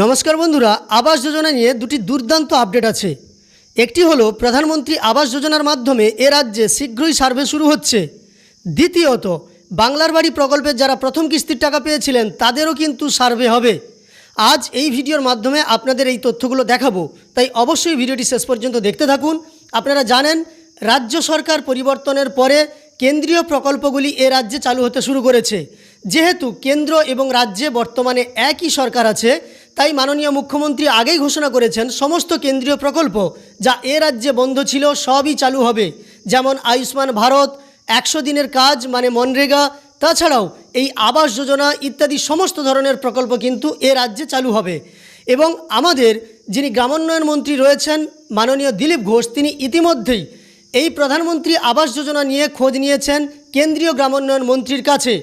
নমস্কার বন্ধুরা, আবাস যোজনা নিয়ে দুটি দুর্দান্ত আপডেট আছে। একটি হলো প্রধানমন্ত্রী আবাস যোজনার মাধ্যমে এ রাজ্যে শীঘ্রই সার্ভে শুরু হচ্ছে। দ্বিতীয়ত, বাংলার বাড়ি প্রকল্পের যারা প্রথম কিস্তির টাকা পেয়েছিলেন তাদেরও কিন্তু সার্ভে হবে। আজ এই ভিডিওর মাধ্যমে আপনাদের এই তথ্যগুলো দেখাবো, তাই অবশ্যই ভিডিওটি শেষ পর্যন্ত দেখতে থাকুন। আপনারা জানেন, রাজ্য সরকার পরিবর্তনের পরে কেন্দ্রীয় প্রকল্পগুলি এ রাজ্যে চালু হতে শুরু করেছে। যেহেতু কেন্দ্র এবং রাজ্যে বর্তমানে একই সরকার আছে, তাই মাননীয় মুখ্যমন্ত্রী আগেই ঘোষণা করেছেন সমস্ত কেন্দ্রীয় প্রকল্প যা এ রাজ্যে বন্ধ ছিল সবই চালু হবে। যেমন আয়ুষ্মান ভারত, 100 দিনের কাজ মানে মনরেগা, তাছাড়াও এই আবাস যোজনা ইত্যাদি সমস্ত ধরনের প্রকল্প কিন্তু এ রাজ্যে চালু হবে। এবং আমাদের যিনি গ্রামোন্নয়ন মন্ত্রী রয়েছেন মাননীয় দিলীপ ঘোষ, তিনি ইতিমধ্যেই এই প্রধানমন্ত্রী আবাস যোজনা নিয়ে খোঁজ নিয়েছেন কেন্দ্রীয় গ্রামোন্নয়ন মন্ত্রীর কাছে।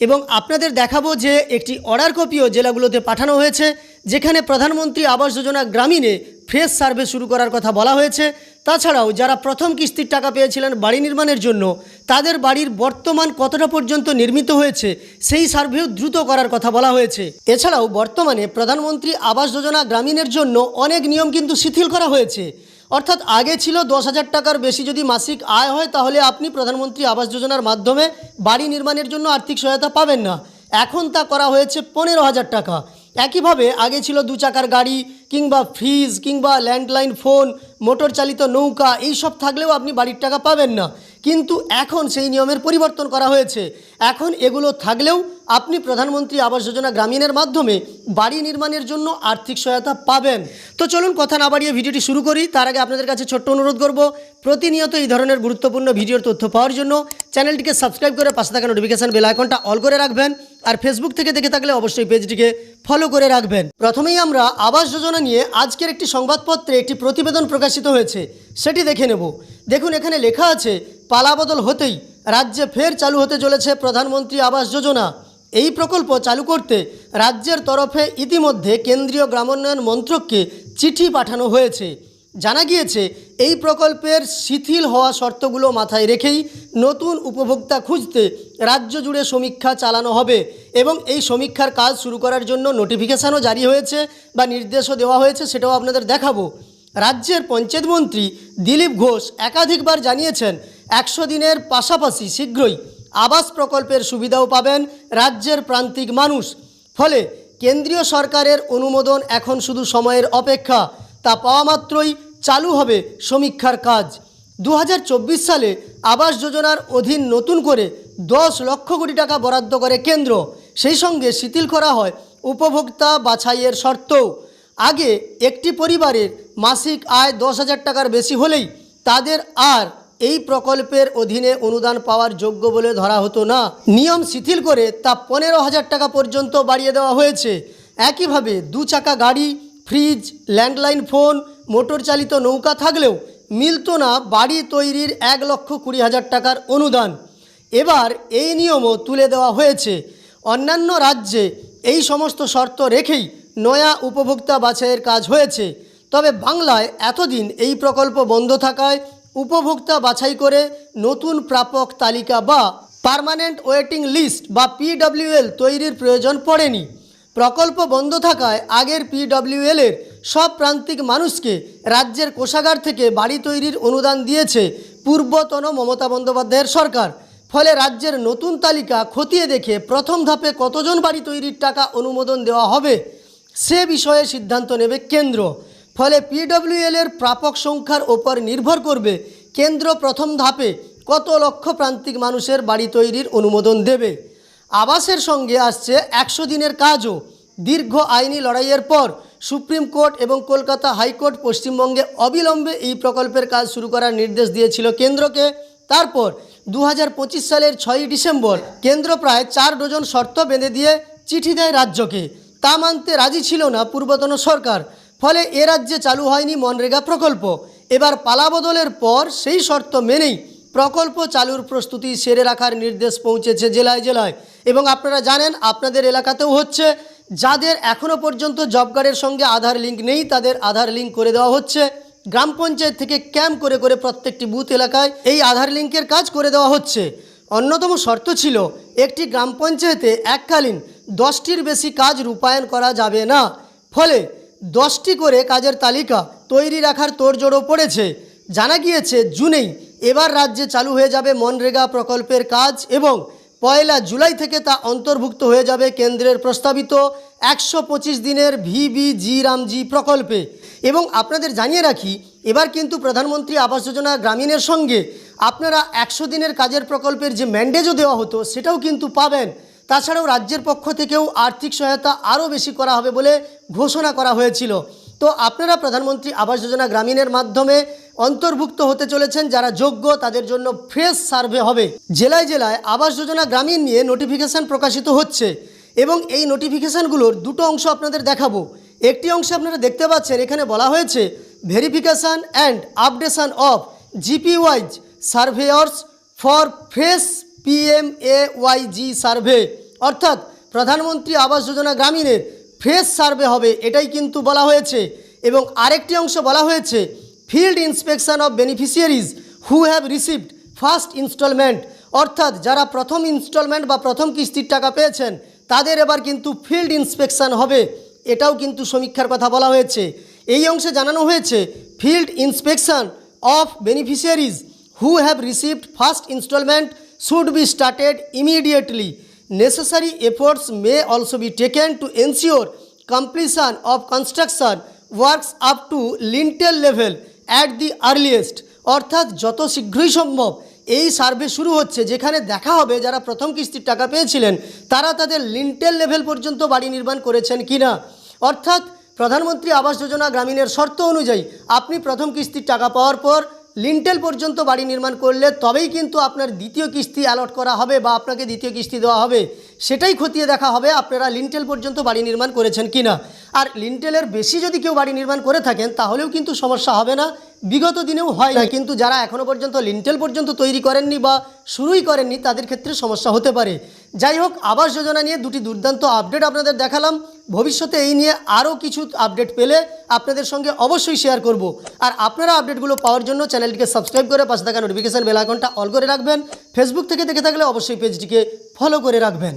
এবং আপনাদের দেখাবো যে একটি অর্ডার কপিও জেলাগুলোতে পাঠানো হয়েছে, যেখানে প্রধানমন্ত্রী আবাস যোজনা গ্রামীণে ফ্রেশ সার্ভে শুরু করার কথা বলা হয়েছে। তাছাড়াও যারা প্রথম কিস্তির টাকা পেয়েছিলেন বাড়ি নির্মাণের জন্য, তাদের বাড়ির বর্তমান কতটা পর্যন্ত নির্মিত হয়েছে সেই সার্ভেও দ্রুত করার কথা বলা হয়েছে। এছাড়াও বর্তমানে প্রধানমন্ত্রী আবাস যোজনা গ্রামীণের জন্য অনেক নিয়ম কিন্তু শিথিল করা হয়েছে। অর্থাৎ আগে ছিল 10,000 টাকার বেশি যদি মাসিক আয় হয় তাহলে আপনি প্রধানমন্ত্রী আবাস যোজনার মাধ্যমে বাড়ি নির্মাণের জন্য আর্থিক সহায়তা পাবেন না। এখন তা করা হয়েছে 15,000 টাকা। একইভাবে আগে ছিল 2 চাকার গাড়ি কিংবা ফ্রিজ কিংবা ল্যান্ডলাইন ফোন, মোটর চালিত নৌকা, এইসব থাকলেও আপনি বাড়ির টাকা পাবেন না। কিন্তু এখন সেই নিয়মের পরিবর্তন করা হয়েছে। এখন এগুলো থাকলেও আপনি প্রধানমন্ত্রী আবাস যোজনা গ্রামীণের মাধ্যমে বাড়ি নির্মাণের জন্য আর্থিক সহায়তা পাবেন। তো চলুন কথা না বাড়িয়ে ভিডিওটি শুরু করি। তার আগে আপনাদের কাছে ছোট্ট অনুরোধ করব, প্রতিনিয়ত এই ধরনের গুরুত্বপূর্ণ ভিডিওর তথ্য পাওয়ার জন্য চ্যানেলটিকে সাবস্ক্রাইব করে পাশে থাকা নোটিফিকেশান বেল আইকনটা অল করে রাখবেন। আর ফেসবুক থেকে দেখে থাকলে অবশ্যই পেজটিকে ফলো করে রাখবেন। প্রথমেই আমরা আবাস যোজনা নিয়ে আজকের একটি সংবাদপত্রে একটি প্রতিবেদন প্রকাশিত হয়েছে, সেটি দেখে নেব। দেখুন, এখানে লেখা আছে, পালাবদল হতেই রাজ্যে ফের চালু হতে চলেছে প্রধানমন্ত্রী আবাস যোজনা। এই প্রকল্প চালু করতে রাজ্যের তরফে ইতিমধ্যে কেন্দ্রীয় গ্রামোন্নয়ন মন্ত্রককে চিঠি পাঠানো হয়েছে। জানা গিয়েছে, এই প্রকল্পের শিথিল হওয়া শর্তগুলো মাথায় রেখেই নতুন উপভোক্তা খুঁজতে রাজ্য জুড়ে সমীক্ষা চালানো হবে এবং এই সমীক্ষার কাজ শুরু করার জন্য নোটিফিকেশানও জারি হয়েছে বা নির্দেশও দেওয়া হয়েছে, সেটাও আপনাদের দেখাবো। রাজ্যের পঞ্চায়েত মন্ত্রী দিলীপ ঘোষ একাধিকবার জানিয়েছেন, 100 দিনের পাশাপাশি শীঘ্রই আবাস প্রকল্পের সুবিধাও পাবেন রাজ্যের প্রান্তিক মানুষ। ফলে কেন্দ্রীয় সরকারের অনুমোদন এখন শুধু সময়ের অপেক্ষা। তা পাওয়া মাত্রই চালু হবে সমীক্ষার কাজ। 2024 সালে আবাস যোজনার অধীন নতুন করে 10 লক্ষ কোটি টাকা বরাদ্দ করে কেন্দ্র। সেই সঙ্গে শিথিল করা হয় উপভোক্তা বাছাইয়ের শর্তও। আগে একটি পরিবারের মাসিক আয় 10,000 টাকার বেশি হলেই তাদের আর এই প্রকল্পের অধীনে অনুদান পাওয়ার যোগ্য বলে ধরা হতো না। নিয়ম শিথিল করে তা 15,000 টাকা পর্যন্ত বাড়িয়ে দেওয়া হয়েছে। একইভাবে 2 চাকা গাড়ি, ফ্রিজ, ল্যান্ডলাইন ফোন, মোটর চালিত নৌকা থাকলেও মিলত না বাড়ি তৈরির 1,20,000 টাকার অনুদান। এবার এই নিয়মও তুলে দেওয়া হয়েছে। অন্যান্য রাজ্যে এই সমস্ত শর্ত রেখেই নয়া উপভোক্তা বাছাইয়ের কাজ হয়েছে। তবে বাংলায় এতদিন এই প্রকল্প বন্ধ থাকায় উপভোক্তা বাছাই করে নতুন প্রাপক তালিকা বা পার্মানেন্ট ওয়েটিং লিস্ট বা PWL তৈরির প্রয়োজন পড়েনি। প্রকল্প বন্ধ থাকায় আগের PWL এর সব প্রান্তিক মানুষকে রাজ্যের কোষাগার থেকে বাড়ি তৈরির অনুদান দিয়েছে পূর্বতন মমতা বন্দ্যোপাধ্যায়ের সরকার। ফলে রাজ্যের নতুন তালিকা খতিয়ে দেখে প্রথম ধাপে কতজন বাড়ি তৈরির টাকা অনুমোদন দেওয়া হবে সে বিষয়ে সিদ্ধান্ত নেবে কেন্দ্র। ফলে PWL এর প্রাপক সংখ্যার ওপর নির্ভর করবে কেন্দ্র প্রথম ধাপে কত লক্ষ প্রান্তিক মানুষের বাড়ি তৈরির অনুমোদন দেবে। আবাসের সঙ্গে আসছে 100 দিনের কাজও। দীর্ঘ আইনি লড়াইয়ের পর সুপ্রিম কোর্ট এবং কলকাতা হাইকোর্ট পশ্চিমবঙ্গে অবিলম্বে এই প্রকল্পের কাজ শুরু করার নির্দেশ দিয়েছিল কেন্দ্রকে। তারপর 2025 সালের 6 ডিসেম্বর কেন্দ্র প্রায় 4 ডজন শর্ত বেঁধে দিয়ে চিঠি দেয় রাজ্যকে। তা মানতে রাজি ছিল না পূর্বতন সরকার। ফলে এ রাজ্যে চালু হয়নি মনরেগা প্রকল্প। এবার পালাবদলের পর সেই শর্ত মেনেই প্রকল্প চালুর প্রস্তুতি সেরে রাখার নির্দেশ পৌঁছেছে জেলায় জেলায়। এবং আপনারা জানেন, আপনাদের এলাকাতেও হচ্ছে। যাদের এখনও পর্যন্ত জব কার্ডের সঙ্গে আধার লিঙ্ক নেই তাদের আধার লিঙ্ক করে দেওয়া হচ্ছে। গ্রাম পঞ্চায়েত থেকে ক্যাম্প করে করে প্রত্যেকটি বুথ এলাকায় এই আধার লিঙ্কের কাজ করে দেওয়া হচ্ছে। অন্যতম শর্ত ছিল, একটি গ্রাম পঞ্চায়েতে এককালীন 10টির বেশি কাজ রূপায়ণ করা যাবে না। ফলে 10টি করে কাজের তালিকা তৈরি রাখার তোড়জোড়ও পড়েছে। জানা গিয়েছে জুনেই এবার রাজ্যে চালু হয়ে যাবে মনরেগা প্রকল্পের কাজ এবং 1 জুলাই থেকে তা অন্তর্ভুক্ত হয়ে যাবে কেন্দ্রের প্রস্তাবিত 125 দিনের ভিবিজি রামজি প্রকল্পে। এবং আপনাদের জানিয়ে রাখি, এবার কিন্তু প্রধানমন্ত্রী আবাস যোজনা গ্রামীণের সঙ্গে আপনারা 100 দিনের কাজের প্রকল্পের যে ম্যান্ডেজও দেওয়া হতো সেটাও কিন্তু পাবেন। তাছাড়াও রাজ্যের পক্ষ থেকেও আর্থিক সহায়তা আরও বেশি করা হবে বলে ঘোষণা করা হয়েছিল। তো আপনারা প্রধানমন্ত্রী আবাস যোজনা গ্রামীণের মাধ্যমে অন্তর্ভুক্ত হতে চলেছেন। যারা যোগ্য তাদের জন্য ফ্রেশ সার্ভে হবে। জেলায় জেলায় আবাস যোজনা গ্রামীণ নিয়ে নোটিফিকেশান প্রকাশিত হচ্ছে এবং এই নোটিফিকেশানগুলোর দুটো অংশ আপনাদের দেখাবো। একটি অংশে আপনারা দেখতে পাচ্ছেন, এখানে বলা হয়েছে verification and updation of GP wise surveyors for fresh PMAYG survey, অর্থাৎ প্রধানমন্ত্রী আবাস যোজনা গ্রামীণের ফ্রেশ সার্ভে হবে, এটাই কিন্তু বলা হয়েছে। এবং আরেকটি অংশ বলা হয়েছে field inspection of beneficiaries who have received first instalment, অর্থাৎ যারা প্রথম ইনস্টলমেন্ট বা প্রথম কিস্তির টাকা পেয়েছেন তাদের এবার কিন্তু ফিল্ড ইন্সপেকশন হবে, এটাও কিন্তু সমীক্ষার কথা বলা হয়েছে। এই অংশে জানানো হয়েছে field inspection of beneficiaries who have received first instalment should be started immediately. Necessary efforts may also be taken to ensure completion of construction works up to lintel level at the earliest. অর্থাৎ যত শীঘ্রই সম্ভব এই survey শুরু হচ্ছে, যেখানে দেখা হবে যারা প্রথম কিস্তির টাকা পেয়েছিলেন তারা তাদের লিন্টেল লেভেল পর্যন্ত বাড়ি নির্মাণ করেছেন কিনা। অর্থাৎ প্রধানমন্ত্রী আবাস যোজনা গ্রামীণের শর্ত অনুযায়ী আপনি প্রথম কিস্তির টাকা পাওয়ার পর লিন্টেল পর্যন্ত বাড়ি নির্মাণ করলে তবেই কিন্তু আপনার দ্বিতীয় কিস্তি অ্যালট করা হবে বা আপনাকে দ্বিতীয় কিস্তি দেওয়া হবে। সেটাই খতিয়ে দেখা হবে আপনারা লিন্টেল পর্যন্ত বাড়ি নির্মাণ করেছেন কিনা। আর লিন্টেলের বেশি যদি কেউ বাড়ি নির্মাণ করে থাকেন তাহলেও কিন্তু সমস্যা হবে না, বিগত দিনেও হয় না। কিন্তু যারা এখনও পর্যন্ত লিন্টেল পর্যন্ত তৈরি করেননি বা শুরুই করেননি তাদের ক্ষেত্রে সমস্যা হতে পারে। যাই হোক, আবাস যোজনা নিয়ে দুটি দুর্দান্ত আপডেট আপনাদের দেখালাম। ভবিষ্যতে এই নিয়ে আরও কিছু আপডেট পেলে আপনাদের সঙ্গে অবশ্যই শেয়ার করব। আর আপনারা আপডেটগুলো পাওয়ার জন্য চ্যানেলটিকে সাবস্ক্রাইব করে পাশে থাকা নোটিফিকেশান বেল আইকনটা অল করে রাখবেন। ফেসবুক থেকে দেখে থাকলে অবশ্যই পেজটিকে ফলো করে রাখবেন।